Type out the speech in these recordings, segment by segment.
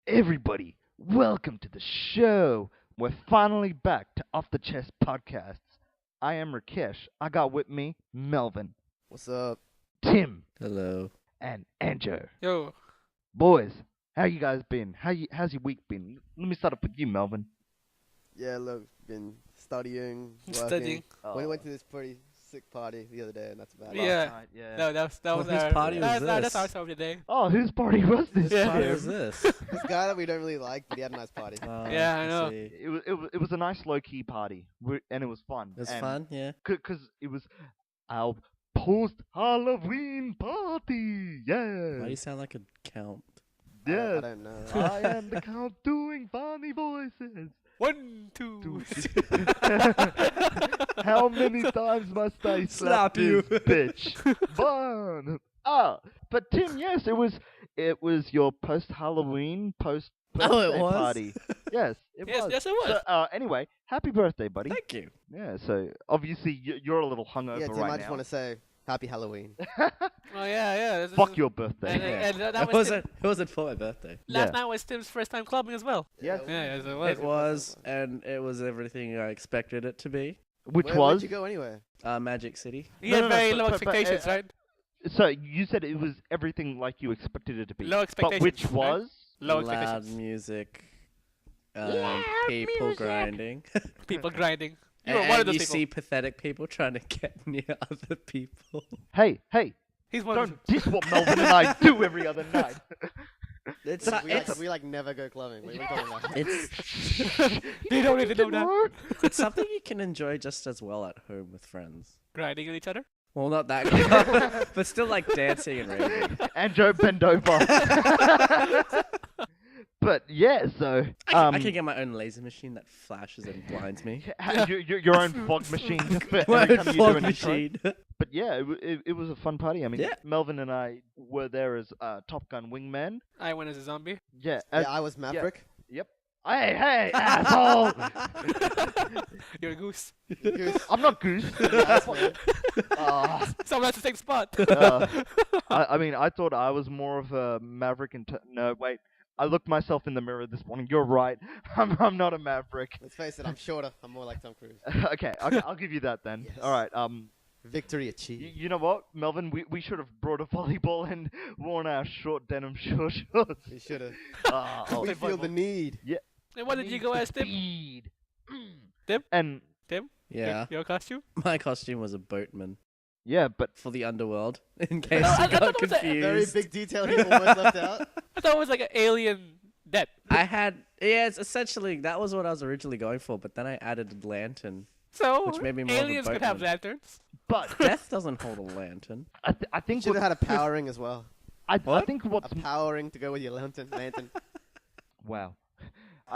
Everybody, welcome to the show. We're finally back to Off the Chest Podcasts. I am Rakesh. I got with me Melvin, What's up? Tim, Hello. and Andrew. Yo, Boys, how you guys been? How's your week been? Let me start up with you, Melvin. Yeah, look, been studying, working. studying. We went to this pretty sick party the other day, and that's about it. Yeah. Night, yeah. No, that was whose our party was that's this? our song of the day. Oh, whose party was this? Whose Yeah. party Tim? was this? This guy that we don't really like, but he had a nice party. Yeah, I know. See. It was a nice low key party, and it was fun. It was and fun, yeah. Cause it was our post Halloween party. Yeah. Why do you sound like a count? I Yes. don't know. I am the count doing funny voices. 1, 2. How many times must I slap Slap you. this bitch? Burn. But Tim, yes, it was your post Halloween, post birthday was? party. Yes, it Yes, was. yes, it was. So, anyway, happy birthday, buddy. Thank you. Yeah. So obviously you're a little hungover Yeah, Tim, right I just now. want to say Happy Halloween. Oh yeah. This Fuck is- your birthday. And, Yeah. and that It was wasn't for my birthday. last Yeah. night was Tim's first time clubbing as well. Yes. Yeah, yes, it was. It was, and it was everything I expected it to be. Which Where'd was you go anyway? Magic City. You No, had no, no, very but- low but- expectations, right? so you said it was everything like you expected it to be. Low But expectations. which right? was Low Loud expectations. music. Loud People music. grinding. People grinding. You were and one of those you people. see pathetic people trying to get near other people. hey, He's one of don't diss what Melvin and I do every other night. It's We like never go clubbing. What are you talking about? it's They don't even know that. it's something you can enjoy just as well at home with friends. grinding on each other. Well, not that good, but still like dancing and raving. And Joe bend over. But yeah, so I can get my own laser machine that flashes and blinds me. your own fog machine for My every own time you do fog an intro. machine. But yeah, it was a fun party. I mean, Yeah. Melvin and I were there as Top Gun wingman. I went as a zombie. Yeah. Yeah, I was Maverick. Hey, asshole! You're a goose. Goose. I'm not Goose. Nice, man. Someone has to take spot. I mean, I thought I was more of a maverick. No, wait. I looked myself in the mirror this morning. You're right. I'm not a maverick. Let's face it, I'm shorter. I'm more like Tom Cruise. Okay, I'll give you that then. Yes. All right. Victory achieved. You know what, Melvin? We should have brought a volleyball and worn our short denim short shorts. We should have. I'll We play feel the volleyball. need. And what did you go as, Tim? Speed. Tim? And Tim? Yeah, Your costume? my costume was a boatman yeah, but for the underworld. In case I you thought got it was a confused. Very big detail he almost left out. I thought it was like an alien death. I had it's essentially that was what I was originally going for, but then I added a lantern. So Which made me more of a aliens could have boatman. lanterns. but Death doesn't hold a lantern. I think Should have what, had a power ring as well. I What? think A what's power ring to go with your lantern. wow.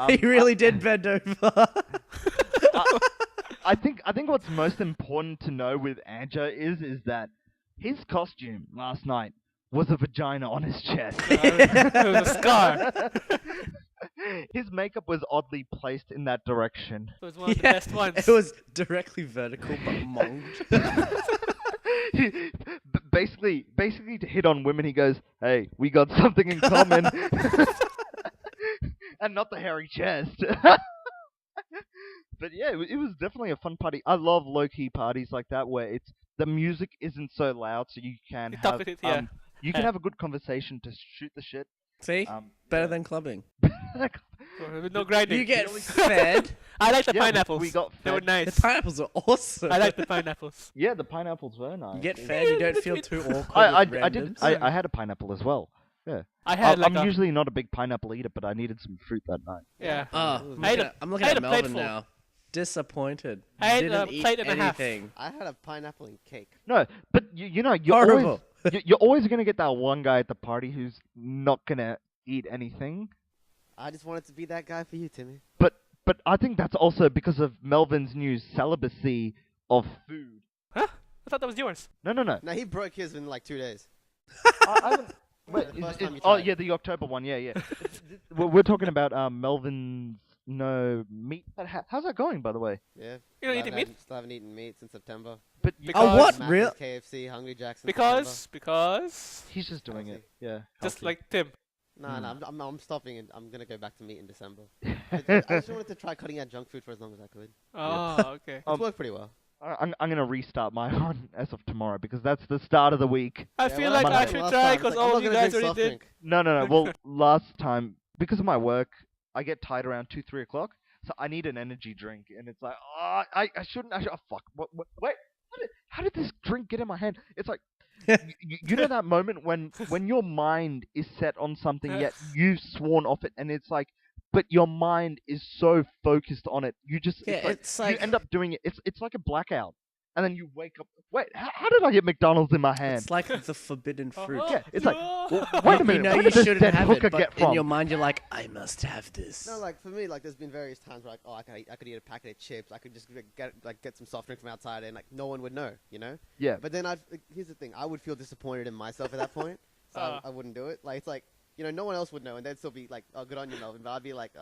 He really did bend over. I think what's most important to know with Anja is that his costume last night was a vagina on his chest. It was a scar. His makeup was oddly placed in that direction. It was one of the best ones. It was directly vertical but monged. Basically to hit on women, he goes, "Hey, we got something in common," and not the hairy chest. But yeah, it was definitely a fun party. I love low key parties like that where the music isn't so loud, so you can You talk have with it, yeah. you can have a good conversation to shoot the shit. See, better than clubbing. With no grinding. You get fed. I like the Yeah, pineapples. we got They were fed. The nice. pineapples are awesome. I like the pineapples. Yeah, the pineapples were nice. You get fed. You don't feel too awkward. I with did. randoms. I had a pineapple as well. I had like I'm a usually not a big pineapple eater, but I needed some fruit that night. yeah. Oh, I had a- I'm looking I had at a plate Melvin full. now. Disappointed. I had Didn't a eat plate and a half. anything. I had a pineapple and cake. No, but you know you're Horrible. always you're always gonna get that one guy at the party who's not gonna eat anything. I just wanted to be that guy for you, Timmy. But I think that's also because of Melvin's new celibacy of food. Huh? I thought that was yours. No. Now he broke his in like 2 days. I haven't. Wait, The first time you oh tried. yeah, the October one. Yeah. We're talking about Melvin's No Meat. But how's that going, by the way? Yeah. You don't eat meat? Still haven't eaten meat since September. But Oh, what? Macca's, Real? KFC, Hungry Jackson. Because he's just doing it. Yeah. just healthy. like Tim. No, I'm stopping and I'm gonna go back to meat in December. I I'm just wanted to try cutting out junk food for as long as I could. Oh, okay. It's worked pretty well. gonna restart my run as of tomorrow because that's the start of the week. I Yeah, feel well, like I I was should last try time, it's because like, I'm all not of you gonna guys drink already soft did. drink. No. Well, last time because of my work, I get tired around 2-3 o'clock, so I need an energy drink, and it's like, oh, I shouldn't. Oh, fuck. Wait. How did this drink get in my hand? It's like. You know that moment when your mind is set on something yet you've sworn off it and it's like but your mind is so focused on it you just Yeah, it's like, it's like you end up doing it it's like a blackout and then you wake up wait how did I get McDonald's in my hand it's like the forbidden fruit. yeah it's like no. wait a minute You know where you did this shouldn't dead have hooker it, but get in from your mind you're like, I must have this. No, like for me, like there's been various times where like, oh, I could eat a packet of chips. I could just get some soft drink from outside, and like no one would know, you know. yeah But then here's the thing, I would feel disappointed in myself at that point, so I wouldn't do it. Like it's like no one else would know, and they'd still be like, oh, good on you, Melvin. But I'd be like,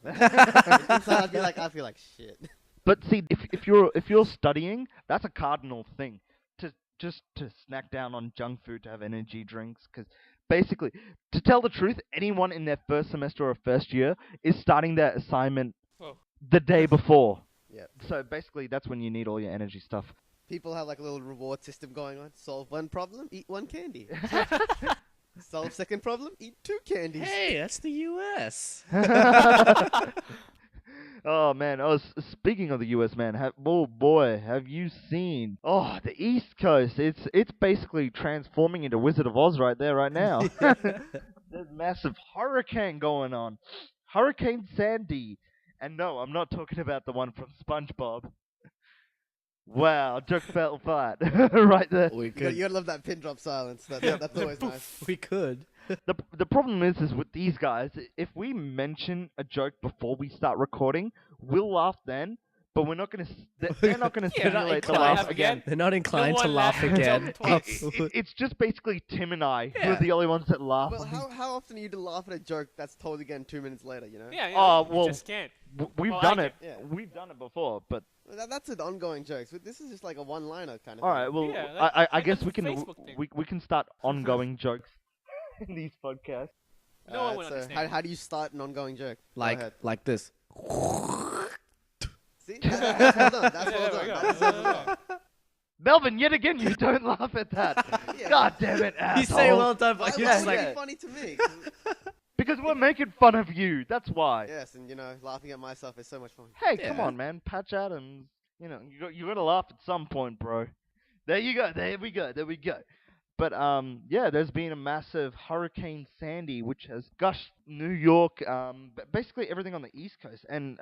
inside I feel like shit. but see if you're studying that's a cardinal thing to snack down on junk food to have energy drinks because basically to tell the truth anyone in their first semester or first year is starting their assignment Whoa. the day before Yep. so basically that's when you need all your energy stuff People have like a little reward system going on. Solve one problem, eat one candy. Solve second problem, eat 2 candies. Hey, that's the US. oh man speaking of the US man oh boy have you seen the East Coast it's basically transforming into Wizard of Oz right there right now there's massive hurricane going on Hurricane Sandy and no I'm not talking about the one from SpongeBob wow joke fell flat right there We You could. gotta love that pin drop silence. That's always nice. We could. the problem is with these guys, if we mention a joke before we start recording, we'll laugh then, but we're not gonna. They're not gonna Yeah, stimulate the inclined. laugh again. They're not inclined to one laugh laughs again. twice. It's just basically Tim and I who Yeah. are the only ones that laugh. Well, how often are you to laugh at a joke that's told again 2 minutes later? You know. Yeah, Oh, you well, just can't. We've Well, done I it. can. Yeah. We've done it before, but Well, that's an ongoing joke. So this is just like a one-liner kind of. all thing. right. Well, Yeah, I like guess the we can Facebook thing. we can start ongoing jokes in these podcasts. No one will so understand. how do you start an ongoing joke? Go ahead. Like this. See, that's well done. That's Yeah, well there we done. go. That deserves a laugh. Melvin, yet again, you don't laugh at that. Yeah. God damn it, You asshole. say well done, Why but you're why just would it like, be funny to me? Because we're making fun of you. That's why. Yes, and laughing at myself is so much fun. Hey, come Yeah. on, man. Patch Adams. You gotta laugh at some point, bro. There you go. There we go. There we go. But yeah, there's been a massive Hurricane Sandy, which has gushed New York, basically everything on the East Coast, and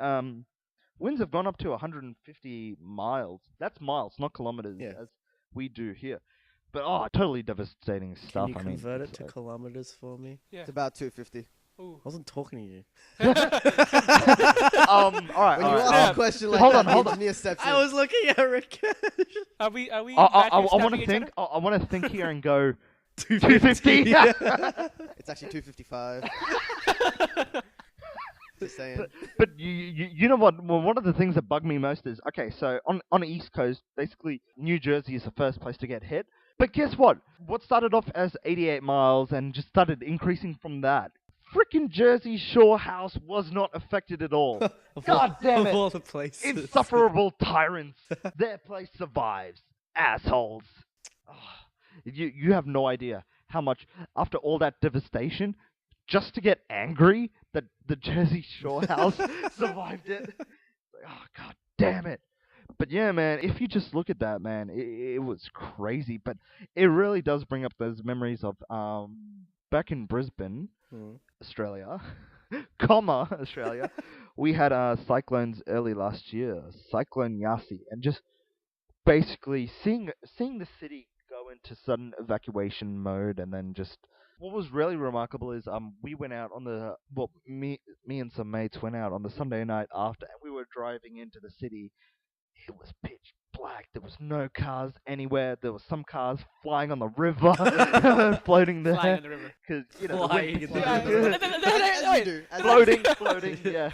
winds have gone up to 150 miles. That's miles, not kilometers, Yeah. as we do here. But totally devastating can stuff. you I mean, convert it it's to kilometers for me? Yeah. It's about 250. Ooh. I wasn't talking to you. all right. When all you right, ask a question like hold that, on, hold the on. engineer steps I in. was looking at Rakesh. Are we I back here want to stabbing each think. I want to think here and go 250. 250. It's actually 255. Just saying. But you know what? Well, one of the things that bug me most is so on the East Coast, basically New Jersey is the first place to get hit. But guess what? What started off as 88 miles and just started increasing from that. Frickin' Jersey Shore House was not affected at all. God damn Of it! all the places. Insufferable tyrants. Their place survives. Assholes. Oh, you have no idea how much after all that devastation, just to get angry that the Jersey Shore House survived it. Oh god damn it. But yeah, man, if you just look at that, man, it was crazy. But it really does bring up those memories of back in Brisbane, Australia, Australia. We had cyclones early last year, Cyclone Yasi, and just basically seeing the city go into sudden evacuation mode, and then just what was really remarkable is we went out on the me and some mates went out on the Sunday night after, and we were driving into the city. It was pitch black. There was no cars anywhere. There was some cars flying on the river, floating there. Flying in the river. Because the Flying wind in the picks river. up. As you do. As Floating, yeah.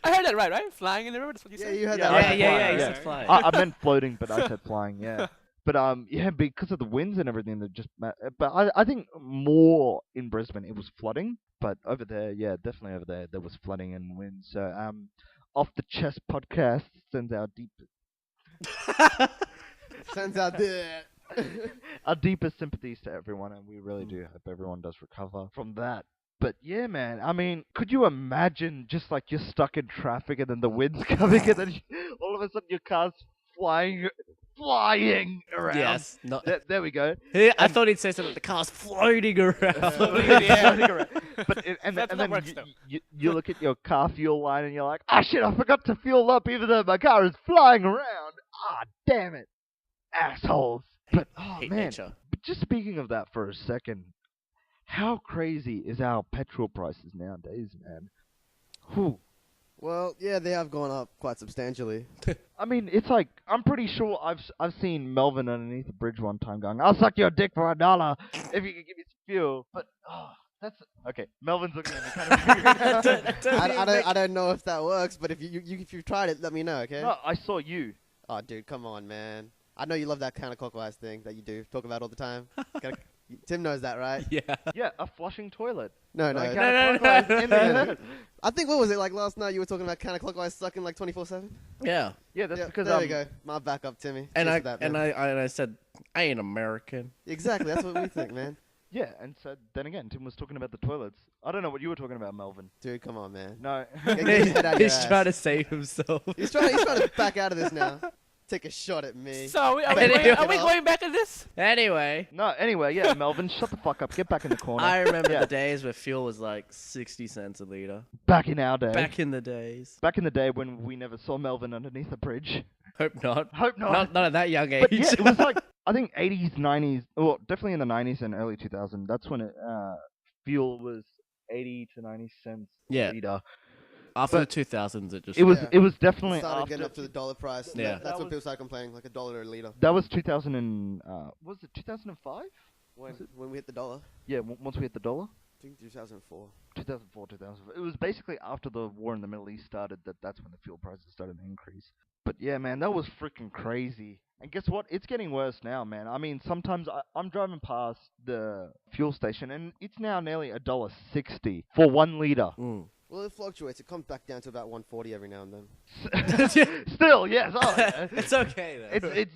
I heard that right? Flying in the river. That's what you Yeah, said. you heard Yeah, that. Yeah, right. yeah, yeah. Flying, You yeah. said flying. I meant floating, but I said flying, yeah. But yeah, because of the winds and everything, that just. But I think more in Brisbane it was flooding, but over there, yeah, definitely over there was flooding and wind. So off the chest podcast sends our Sends out there. our deepest sympathies to everyone, and we really do hope everyone does recover from that. But yeah, man, I mean, could you imagine just like you're stuck in traffic and then the wind's coming and then all of a sudden your car's flying around? Yes. No. There we go. I thought he'd say something. The car's floating around. Floating around. But and That's then not works, though. you look at your car fuel line and you're like, ah shit, I forgot to fuel up even though my car is flying around. Ah damn it, assholes. But oh Hate man, nature. but just speaking of that for a second, how crazy is our petrol prices nowadays, man? Whew. Well, yeah, they have gone up quite substantially. I mean, it's like I'm pretty sure I've seen Melvin underneath the bridge one time going, "I'll suck your dick for $1 if you can give me some fuel." But that's okay. Melvin's looking at me kind of. I don't know if that works, but if you've tried it, let me know, okay? No, I saw you. Oh, dude, come on, man. I know you love that counterclockwise thing that you do talk about all the time. Tim knows that, right? Yeah. Yeah, a flushing toilet. No. Like, No. counterclockwise in the head. I think, what was it, like last night you were talking about counterclockwise sucking like 24/7? Yeah. Yeah, that's because there we go. My backup, Timmy. And Cheers for that, man. I said, I ain't American. Exactly, that's what we think, man. Yeah, and so then again, Tim was talking about the toilets. I don't know what you were talking about, Melvin. Dude, come on, man. No. Get your head out of your He's ass. trying to save himself. He's trying to back out of this now. Take a shot at me. So are we Anyway. going back in this? Anyway, No, anyway, yeah, Melvin, shut the fuck up. Get back in the corner. I remember Yeah. the days where fuel was like 60 cents a liter. Back in our day. Back in the days. Back in the day when we never saw Melvin underneath a bridge. Hope not. Hope not. Not at that young age. But yeah, it was like, I think 80s, 90s, well, definitely in the 90s and early 2000s. That's when fuel was 80 to 90 cents Yeah. a liter. After but the 2000s, it just... It was Yeah. it was definitely Started after, getting up to the dollar price. Yeah. That's That when was- people started complaining, like $1 a liter. that was 2000 and was it 2005? When we hit the dollar. Yeah, once we hit the dollar. I think 2004. 2004, 2005. It was basically after the war in the Middle East started that's when the fuel prices started to increase. But yeah, man, that was freaking crazy. And guess what? It's getting worse now, man. I mean, sometimes I'm driving past the fuel station and it's now nearly $1.60 for 1 liter. Mm. Well, it fluctuates. It comes back down to about 140 every now and then. Still, yes. Oh, yeah. It's okay, though. It's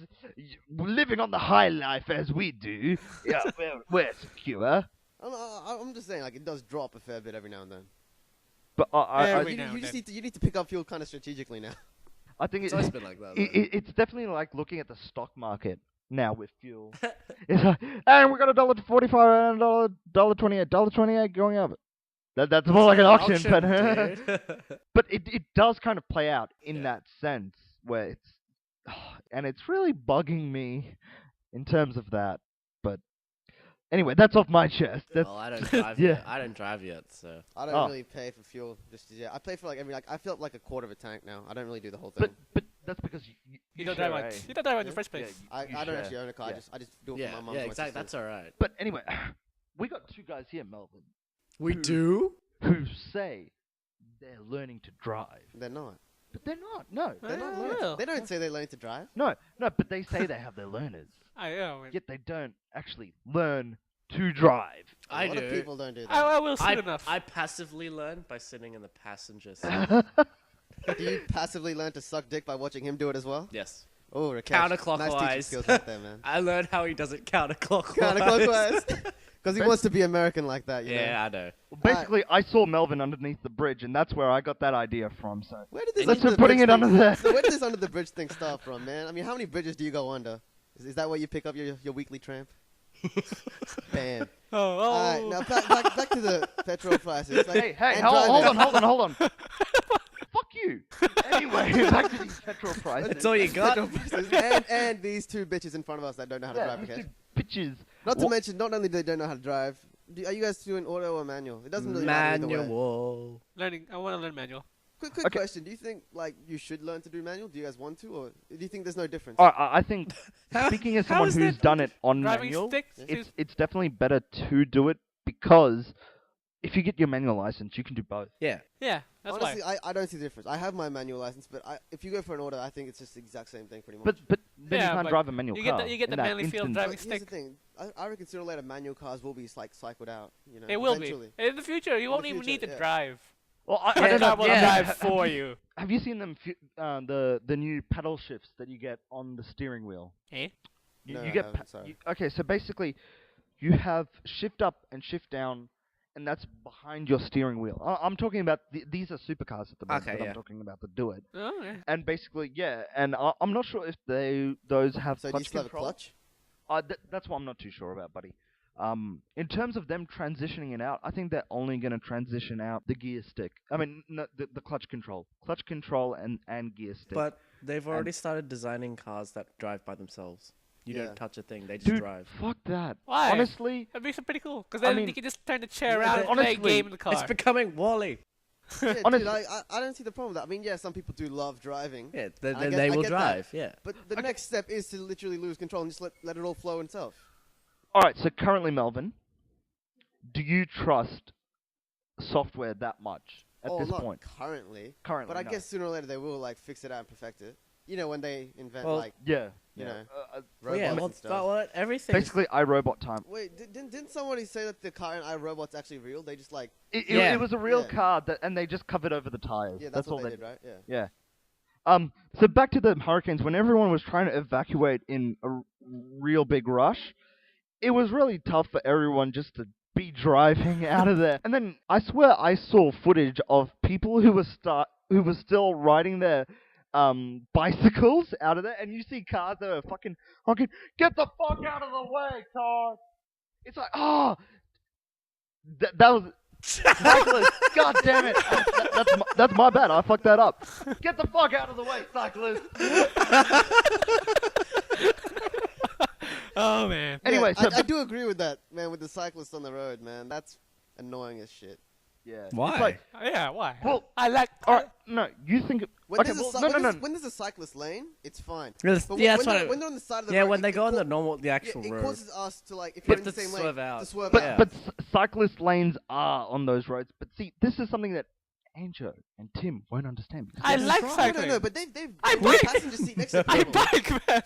living on the high life as we do. Yeah, we're secure. I'm just saying, like, it does drop a fair bit every now and then. But Every You now and just then. you need to pick up fuel kind of strategically now. I think It's always been like that. it's definitely like looking at the stock market now with fuel. It's like, and we got $1.45 and $1.28 going up. That's more like an auction, but dude. but it does kind of play out in that sense where it's and it's really bugging me in terms of that. But anyway, that's off my chest. That's Well, I don't drive yeah. yet. I don't drive yet, so... I don't Oh. really pay for fuel just yet. I pay for like I fill up like a quarter of a tank now. I don't really do the whole thing. but that's because You don't share, drive eh? it. You don't drive it in the Yeah. first Yeah, place. you I don't share. actually own a car. Yeah. I just do it Yeah, for my mum. yeah, and my exactly. sister. That's all right. But anyway, we got two guys here, Melvin, We do? who say they're learning to drive. They're not. But they're not. No. They're not Yeah. learning. They don't say they're learning to drive. No, but they say they have their learners. I know. Yet they don't actually learn to drive. A lot do. of people don't do that. I will soon enough. I passively learn by sitting in the passenger seat. Do you passively learn to suck dick by watching him do it as well? Yes. Oh, Rakesh. Nice teaching Counterclockwise. skills right there, man. I learned how he does it counterclockwise. Counterclockwise. Because he wants to be American like that, you know? Yeah, I know. Well, basically, I saw Melvin underneath the bridge, and that's where I got that idea from. So Where did this let's under be the putting bridge it under thing- there. So where did this under the bridge thing start from, man? I mean, how many bridges do you go under? Is that where you pick up your weekly tramp? Bam. oh. Alright, now back to the petrol prices. Like, Hey, and hold driving. on. Fuck you. Anyway, back to these petrol prices. That's all you got? Petrol prices. And these two bitches in front of us that don't know how to Yeah, drive, these okay? two bitches. Not to Wha- mention, not only do they don't know how to drive, are you guys doing auto or manual? It doesn't really matter either way. Manual. Learning. I want to learn manual. Quick Okay. question. Do you think, like, you should learn to do manual? Do you guys want to? Or do you think there's no difference? I think, speaking as how someone is who's that done it on Driving manual, stick. it's definitely better to do it because if you get your manual license, you can do both. Yeah. Yeah, that's Honestly, why. I don't see the difference. I have my manual license, but if you go for an auto, I think it's just the exact same thing pretty much. But then you Yeah, can't but drive a manual you car. get the in that manly feel instance. driving But here's the stick. thing. I reckon sooner or later manual cars will be like cycled out. You know, It will eventually. be. In the future, you In won't the even future, need to yeah. drive. Well, I Yeah, don't know. car will yeah. drive have for you. you. Have you seen them? The new paddle shifts that you get on the steering wheel. Eh? You, No, you I get haven't, sorry. okay. So basically, you have shift up and shift down, and that's behind your steering wheel. I'm talking about these are supercars at the moment Okay, that yeah. I'm talking about that do it. Oh, yeah. And basically, yeah. And I'm not sure if those have So do you clutch still have a control. clutch? That's what I'm not too sure about, buddy. In terms of them transitioning it out, I think they're only going to transition out the gear stick. I mean, no, the clutch control and gear stick. But they've already started designing cars that drive by themselves. You Yeah. don't touch a thing; they just Dude, drive. fuck that. Why? Honestly, That'd be so pretty cool. Because I then mean- you can just turn the chair Yeah, around but and play a honestly, game in the car. It's becoming Wally. Yeah, dude, Honestly- I don't see the problem with that. I mean, yeah, some people do love driving. Yeah, I then get- they I will get that. drive. Yeah. But the next step is to literally lose control and just let it all flow itself. all right. So currently, Melvin, do you trust software that much at Oh, this not point? currently. Currently, But I no. guess sooner or later they will like fix it out and perfect it. You know, when they invent Well, like Yeah. you yeah. know, Well, robots yeah, well, and stuff. but what everything. Basically, iRobot time. Wait, didn't somebody say that the car in iRobot's actually real? They just like Yeah. It was a real Yeah. car and they just covered over the tires. yeah, that's all what they they did, right? Yeah. Yeah. So back to the hurricanes. When everyone was trying to evacuate in a real big rush, it was really tough for everyone just to be driving out of there. And then I swear I saw footage of people who were still riding their bicycles out of there, and you see cars that are fucking honking, get the fuck out of the way, car. It's like, oh, that was. Cyclists, god damn it! That's my bad. I fucked that up. Get the fuck out of the way, cyclists. Oh, man. Anyway, Yeah, so I do agree with that, man. With the cyclists on the road, man, that's annoying as shit. yeah. Why? It's like, Yeah, why? well, I like. all right, no, you think. When Okay, there's a well, cy- no, when no, there's- no. when there's a cyclist lane, it's fine. Yeah, But yeah, when, that's they're, what. when they're on the side of the Yeah, road, when they it go on ca- the normal, the yeah, actual it road. causes us to like, if You you're in have the to same swerve lane, out. to swerve But out. but cyclist lanes are on those roads. But see, this is something that Anjo and Tim won't understand. because I they don't like drive. cycling. No, but they've I put a bike. passenger seat next to the I people. bike, man.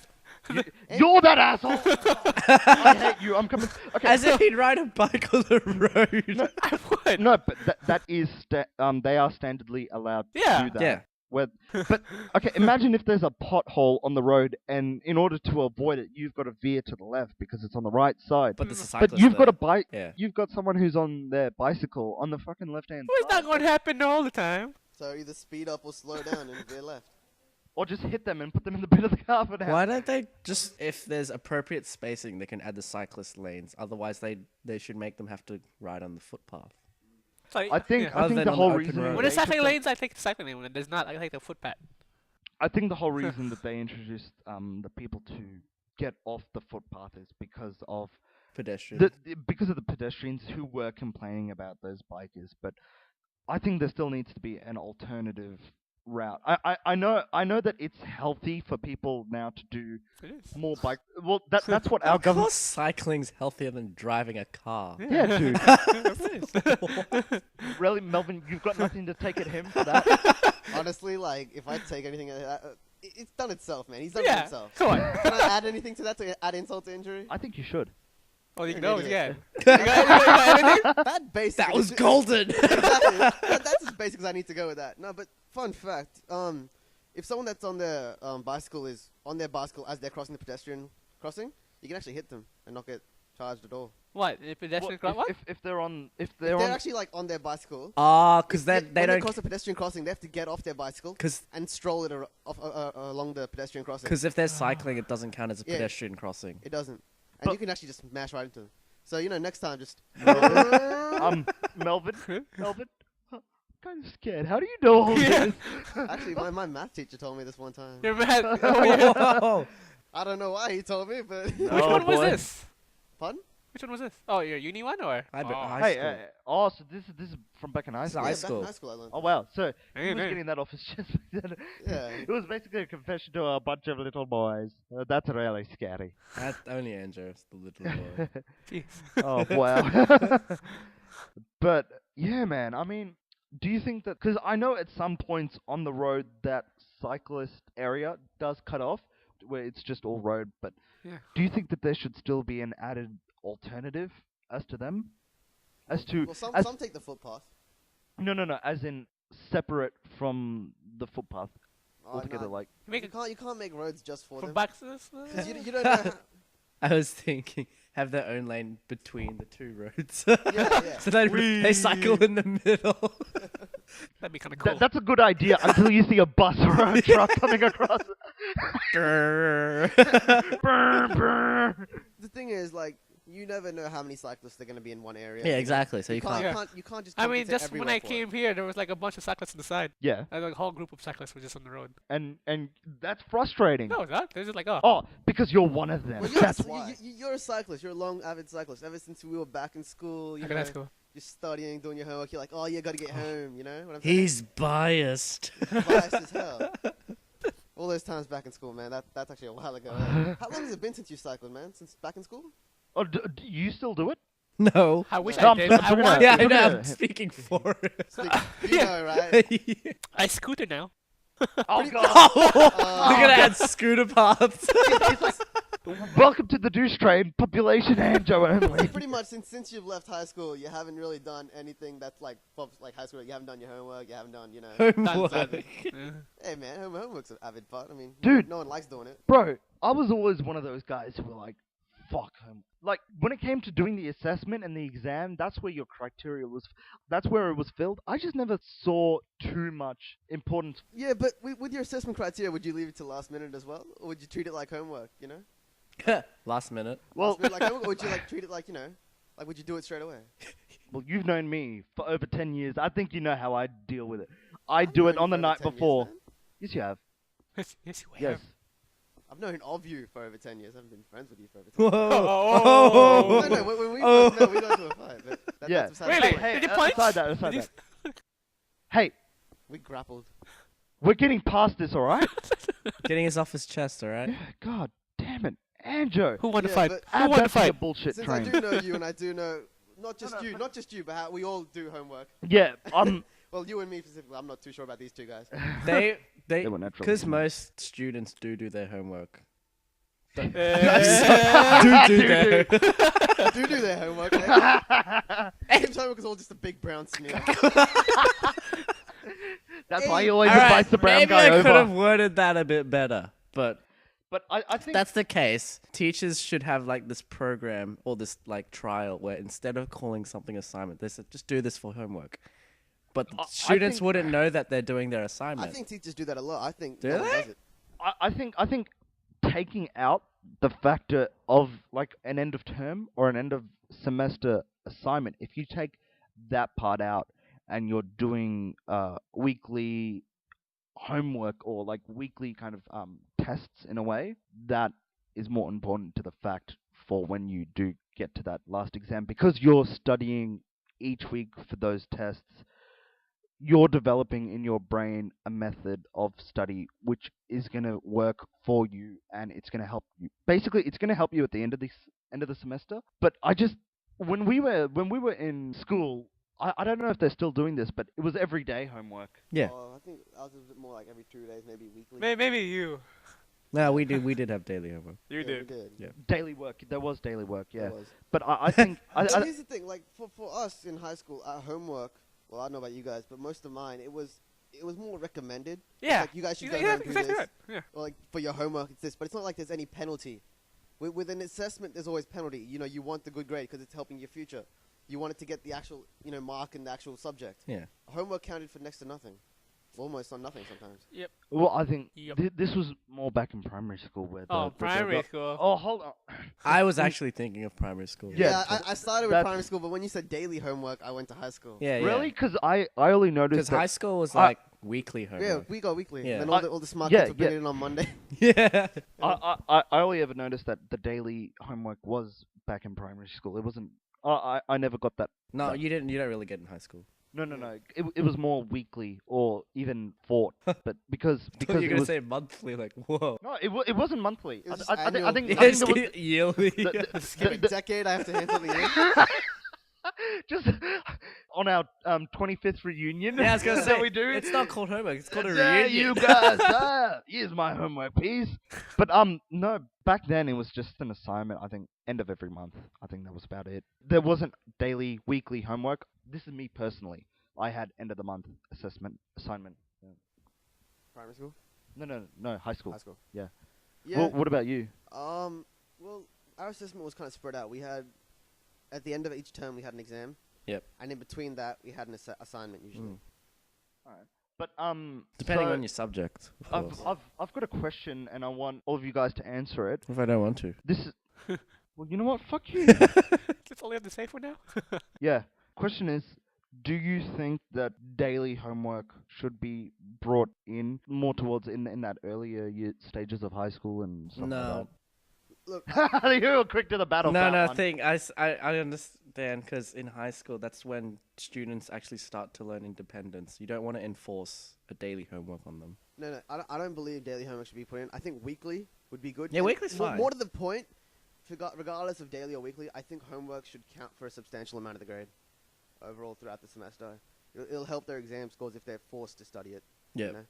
You're that asshole. I hate you. I'm coming. Okay. As if he'd ride a bike on the road. I would. No, but that is they are standardly allowed to Yeah. do that. Yeah. But okay, imagine if there's a pothole on the road, and in order to avoid it, you've got to veer to the left because it's on the right side. But there's a But cyclist you've got a there. bike. Yeah. You've got someone who's on their bicycle on the fucking left hand Well, it's side. not going to happen all the time. So either speed up or slow down and veer left. Or just hit them and put them in the bed of the car for now. Why don't they just, if there's appropriate spacing, they can add the cyclist lanes. Otherwise, they should make them have to ride on the footpath. So, I think yeah. I Other think than the on whole the open reason road. When they there's cycling took the- lanes, I take the cycling lane. When there's not, I take the footpath. I think the whole reason that they introduced the people to get off the footpath is because of Pedestrians. because of the pedestrians who were complaining about those bikers. But I think there still needs to be an alternative route. I know that it's healthy for people now to do It is. more bike. Well, that's what our Of government. course, cycling's healthier than driving a car. Yeah, dude. It Really, Melvin, you've got nothing to take at him for that. Honestly, like if I take anything, it's done itself, man. He's done it yeah. himself. Come on. Can I add anything to that to add insult to injury? I think you should. Oh, you You're can an go idiot. again. You got anything? That basic. That was is- golden. Exactly. That's as basic as I need to go with that. No, but fun fact. If someone that's on their bicycle is on their bicycle as they're crossing the pedestrian crossing, you can actually hit them and not get charged at all. What? The pedestrian cross? What? If they're on if If they're they're on actually like on their bicycle, Because they when they don't. cross the pedestrian crossing, they have to get off their bicycle Because and stroll it along the pedestrian crossing. if they're cycling, it doesn't count as a Yeah. pedestrian crossing. It doesn't, and But- you can actually just smash right into them. So next time just. Melvin, I'm kind of scared. How do you know all Yeah. this? Actually, my math teacher told me this one time. You're mad. Oh, yeah. Oh, I don't know why he told me, but. Which Oh, one was boy. this? Pardon? Which one was this? Oh, your uni one or? I bet- oh. I- Hey, school. so this is from back in high It's school. high Yeah, school. back in high school I learned. Oh wow, so he Hey, was hey. getting that off his chest. Yeah. It was basically a confession to a bunch of little boys. That's really scary. That only Andrew, the little boy. Jeez. Oh wow. But yeah, man. I mean, do you think that? Because I know at some points on the road that cyclist area does cut off. where it's just all road. But Yeah. do you think that there should still be an added alternative as to them? As to Well, some as take the footpath. no, as in separate from the footpath Oh, altogether. no, Like Make you it can't make roads just for for them. bicyclists. 'Cause you don't know. How, I was thinking have their own lane between the two roads. yeah. So they cycle in the middle. That'd be kind of cool. that's a good idea until you see a bus or a truck coming across. Grrr. Brr, brr. The thing is, like, you never know how many cyclists are going to be in one area. Yeah, you know? exactly. So you can't. Yeah. You can't just. I mean, compensate just when everywhere I for it. came here, there was like a bunch of cyclists on the side, Yeah, and like a whole group of cyclists were just on the road. and that's frustrating. No, it's not. They're just like, oh, Oh, because you're one of them. Well, That's you're, why. you're a cyclist. You're a long, avid cyclist. Ever since we were back in school, you okay, know, that's cool. you're studying, doing your homework. You're like, oh, you got to get home. You know what I'm saying? He's biased. Biased as hell. All those times back in school, man. That's actually a while ago. How long has it been since you cycled, man? Since back in school? Oh, do you still do it? No. I wish No, I I'm did. talking I about- want. Yeah, I Look know. at I'm it. speaking for it. You know, right? I scooter now. Oh Pretty- god! We're gonna add scooter paths. It's like, welcome to the douche train, population Anjo only. Pretty much since you've left high school, you haven't really done anything that's like high school. You haven't done your homework. You haven't done, you know. Homework. Yeah. Hey man, homework's an avid part. I mean, Dude. no one likes doing it. Bro, I was always one of those guys who were like, fuck home. Like, when it came to doing the assessment and the exam, that's where your criteria was, that's where it was filled. I just never saw too much importance. Yeah, but with your assessment criteria, would you leave it to last minute as well, or would you treat it like homework? You know, Last minute. Well, last minute like homework, or would you like treat it like, you know, like would you do it straight away? well, you've known me for over 10 years. I think you know how I deal with it. I do it known on you the for over night 10 years, before. man. Yes, you have. Yes, yes, you Yes. have. I've known of you for over 10 years. I haven't been friends with you for over 10 years. Whoa. No, when we first met, we got into a fight. But Yeah. that's beside Really? the point. Did you punch? Aside Did you- that. Hey, We grappled. we're getting past this, alright? Getting us off his chest, alright? Yeah, god damn it. Anjo, Who won the Yeah, fight? but Who add won the that to your fight? bullshit Since train. I do know you, and I do know not just you, but we all do homework. Yeah, Well, you and me specifically. I'm not too sure about these two guys. They They were naturally because smart. most students do their homework. Uh, Do their do their homework. Eh? Tim's homework is all just a big brown smear. That's why he always Alright, invites the brown maybe guy I could have over. worded that a bit better, but But I think that's the case. Teachers should have like this program or this like trial where instead of calling something assignment, they said just do this for homework. But the I students think- wouldn't know that they're doing their I assignment. think teachers do that a lot. I think Do no one they? does it. I think taking out the factor of like an end of term or an end of semester assignment, if you take that part out and you're doing weekly homework or like weekly kind of tests in a way, that is more important to the fact for when you do get to that last exam, because you're studying each week for those tests. You're developing in your brain a method of study which is going to work for you, and it's going to help you. Basically, it's going to help you at the end of the semester. But I just when we were in school, I don't know if they're still doing this, but it was everyday homework. Yeah. I think ours was more like every 2 days, maybe weekly. Maybe you. No, we did have daily homework. You Yeah, did. We did. Yeah. Daily work. There was daily work, yeah. There was. But I think But here's the thing, like for us in high school, our homework. Well, I don't know about you guys, but most of mine, it was more recommended. It's Yeah. like you guys should Yeah, go home and do exactly this. right. Yeah. Or like for your homework, it's this. But it's not like there's any penalty. With an assessment, there's always penalty. You know, you want the good grade because it's helping your future. You want it to get the actual, you know, mark in the actual subject. Yeah. Homework counted for next to nothing. Almost on nothing sometimes. well, I think Yep. this was more back in primary school where Oh, primary school. Oh, hold on. I was actually thinking of primary school. Yeah, I started with that's- primary school, but when you said daily homework, I went to high school. Yeah, Really? Because I only noticed Because that high school was I- like weekly Yeah, homework. we go weekly. Yeah. And then all the smart yeah, kids would bring yeah. it in on Monday. Yeah. I only ever noticed that the daily homework was back in primary school. It wasn't. I never got that. No, you didn't. You don't really get in high school. No. It was more weekly or even fought, but because You're it gonna was say monthly, like whoa. no, it wasn't monthly. It was I just think I think annual. I think there was Yearly. the- Every decade I have to hand something in. Just on our 25th reunion. Yeah, I was gonna That's what say we do. it's not called homework. It's called a There reunion. you guys. Here's my homework piece. But no, back then it was just an assignment. I think end of every month. I think that was about it. There wasn't daily, weekly homework. This is me personally. I had end of the month assignment. Yeah. Primary school? No, high school. High school. Yeah. Yeah. Well, what about you? Well, our assessment was kind of spread out. We had, at the end of each term, we had an exam. Yep. And in between that, we had an assignment usually. Alright. But Depending so on your subject. Of course. I've got a question and I want all of you guys to answer it. What if I don't want to? This is well, you know what? Fuck you. That's all we have to say for now. Yeah. Question is, do you think that daily homework should be brought in more towards in that earlier stages of high school and stuff No. Look, like that? You were quick to the battle. No, for that no, one. thing. I understand because in high school, that's when students actually start to learn independence. You don't want to enforce a daily homework on them. no, I don't believe daily homework should be put in. I think weekly would be good. Yeah, And weekly's fine. More to the point, regardless of daily or weekly, I think homework should count for a substantial amount of the grade overall throughout the semester. It'll help their exam scores if they're forced to study it. Yeah. You know?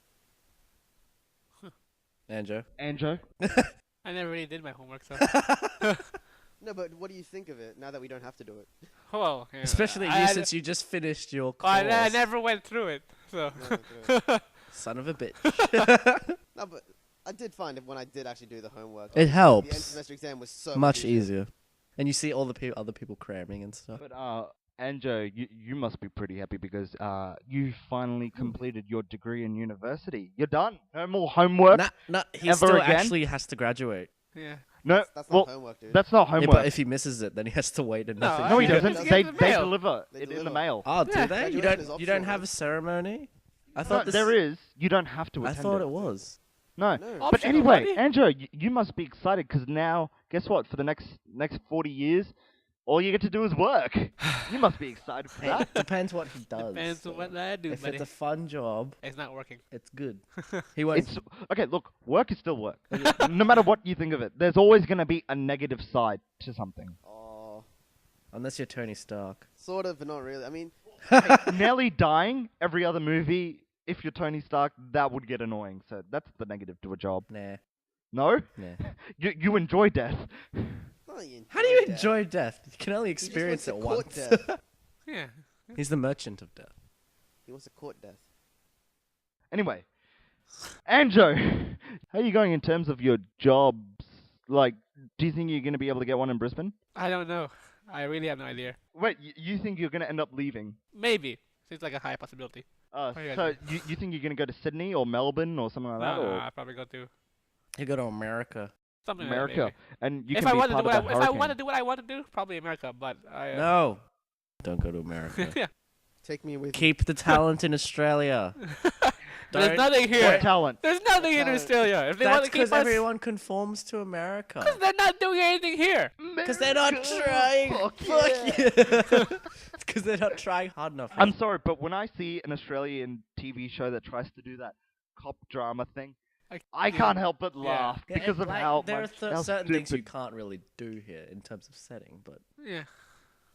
Anjo? Anjo? I never really did my homework, so. No, but what do you think of it now that we don't have to do it? Well, yeah. Especially you, since you just finished your course. I never went through it, so. Son of a bitch. No, but I did find it when I did actually do the homework. It The helps. end semester exam was so Much easier. And you see all the other people cramming and stuff. But Anjo, you must be pretty happy because you finally completed your degree in university. You're done. No more homework. Nah, he ever still again? actually has to graduate. Yeah. No, That's well, not homework, dude. that's not Yeah, homework. but if he misses it, then he has to wait and No, nothing. No, he Yeah, doesn't. just They get the mail. deliver They it in the deliver. mail. Oh, do Yeah, they? You graduation is don't. You don't optional, have right? a ceremony. I No, thought this. there is. You don't have to I attend thought it. it was. No. No. But Optional, anyway, buddy. Andrew, you must be excited because now, guess what? For the next 40 years, all you get to do is work. You must be excited for Hey, that. depends what he does. Depends on what I do, If buddy. it's a fun job, It's not working. it's good. He won't. It's okay. Look, work is still work. No matter what you think of it, there's always going to be a negative side to something. Oh, Unless you're Tony Stark. sort of, but not really. I mean, Hey, Nelly dying every other movie. If you're Tony Stark, that would get annoying. So that's the negative to a job. Nah. No, Nah. you enjoy death. not you How do you death. enjoy death? You can only He just experience wants it to court once. death. Yeah. He's the merchant of death. He wants to court death. Anyway, Anjo, how are you going in terms of your jobs? Like, do you think you're going to be able to get one in Brisbane? I don't know. I really have no idea. Wait, you think you're going to end up leaving? Maybe. Seems like a high possibility. Uh, Oh, yeah, so you think you're going to go to Sydney or Melbourne or something like that? No, Or I'll probably go to You go to America. something America? like that, And you maybe. If can I be want to part do of what that if I hurricane. want to do what I want to do, probably America. But I No. Don't go to America. yeah. Take me with you. Keep the talent in Australia. There's Don't- nothing What here. talent? There's nothing in talent. Australia. If they want That's to keep because us, everyone conforms to America. because they're not doing anything here. Because they're not trying. Fuck Fuck you. Because they're not trying hard enough. I'm sorry, but when I see an Australian TV show that tries to do that cop drama thing, I can't help but Yeah. laugh Yeah, because and, of like, how there much, are how certain things you stupid- can't really do here in terms of setting, but Yeah.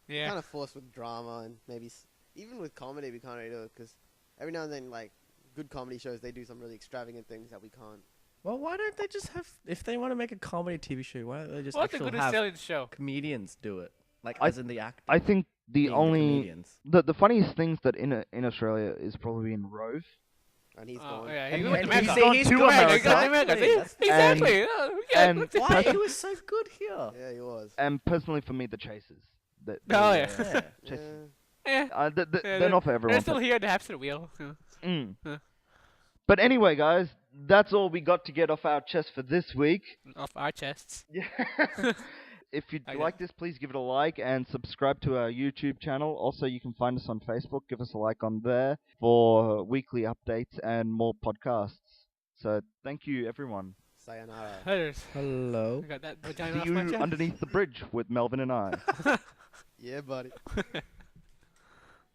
Yeah. Kind of forced with drama and maybe even with comedy we can't really do it because every now and then like good comedy shows they do some really extravagant things that we can't. well, why don't they just have? If they want to make a comedy TV show, why don't they just What's a actually good have Australian show? comedians do it? Like I- as in the actor. I think the only comedians. the funniest things that in Australia is probably in Rove. And he's Oh gone. yeah, And he went to he's America. gone he's to gone Right, America. he got to America. See? Exactly. Exactly. Yeah, and that's it. Why he was so good here? Yeah, he was. And personally, for me, the Chasers. The, Oh, the, yeah. Yeah. Chasers. Yeah. They're they're- not for They're everyone. still here. The hamster wheel. Yeah. Mm. Huh. But anyway, guys, that's all we got to get off our chest for this week. Off our chests. Yeah. If you Okay. like this, please give it a like and subscribe to our YouTube channel. Also, you can find us on Facebook. Give us a like on there for weekly updates and more podcasts. So thank you, everyone. Sayonara. Others. Hello. I got that vagina See off my you chest. underneath the bridge with Melvin and I. Yeah, buddy.